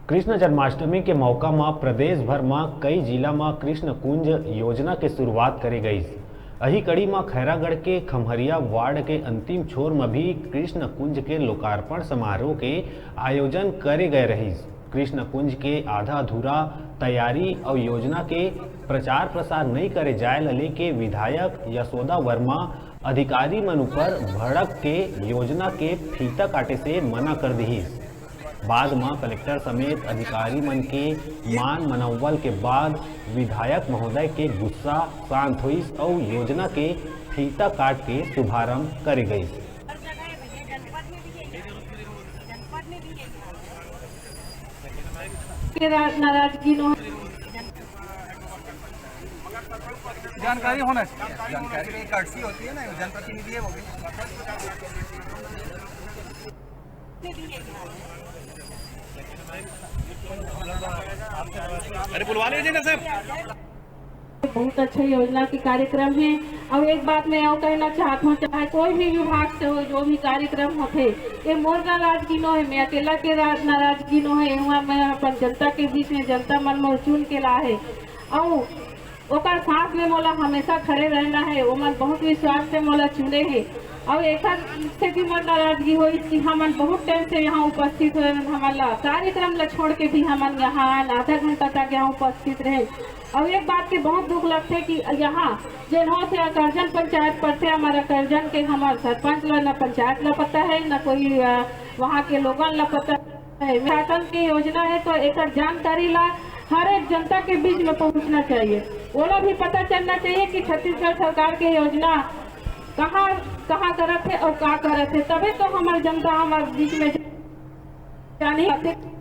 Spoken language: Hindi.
कृष्ण जन्माष्टमी के मौका में प्रदेश भर में कई जिला में कृष्ण कुंज योजना के शुरुआत करी गई। अही कड़ी में खैरागढ़ के खमहरिया वार्ड के अंतिम छोर में भी कृष्ण कुंज के लोकार्पण समारोह के आयोजन करे गए रही। कृष्ण कुंज के आधा अधूरा तैयारी और योजना के प्रचार प्रसार नहीं करे जाए लेके विधायक यशोदा वर्मा अधिकारी मन पर भड़क के योजना के फीता काटे से मना कर दी। बाद में कलेक्टर समेत अधिकारी मन के मान मनौवल के बाद विधायक महोदय के गुस्सा शांत हुई और योजना के फीता काट के शुभारंभ करी गई। नाराजगी जानकारी होना चाहिए। जानकारी एक अर्सी होती है ना, जनप्रतिनिधि है वो भी। अरे बुलवा लीजिए ना सर। बहुत अच्छा योजना की कार्यक्रम है। और एक बात मैं और कहना चाहता हूँ, चाहे कोई भी विभाग से हो, जो भी कार्यक्रम होते, ये मोर नाराजगी न है, मैं अकेला के नाराजगी न है। वहाँ मैं अपन जनता के बीच में जनता मन में चुन के ला है और ओकर साथ में मोला हमेशा खड़े रहना है। वो मन बहुत विश्वास से मोला चुने है और एक से भी मन नाराजगी हुई कि हम बहुत टाइम से यहाँ उपस्थित हुए। हमारा कार्यक्रम ला छोड़ के भी हम यहाँ आधा घंटा तक यहाँ उपस्थित रहे। और एक बात के बहुत दुख लगते है कि यहाँ जिन्हों से करजन पंचायत पड़ते हमारा करजन के हमारे सरपंच ला न पंचायत ला पता है, न कोई वहाँ के लोगों ला पता है। शासन की योजना है तो एक जानकारी ला हर एक जनता के बीच में पहुँचना चाहिए। वो लोग भी पता चलना चाहिए कि छत्तीसगढ़ सरकार की योजना कहाँ कहाँ करत है और क्या करत है, तभी तो हमारे जनता हमारे बीच में जानी।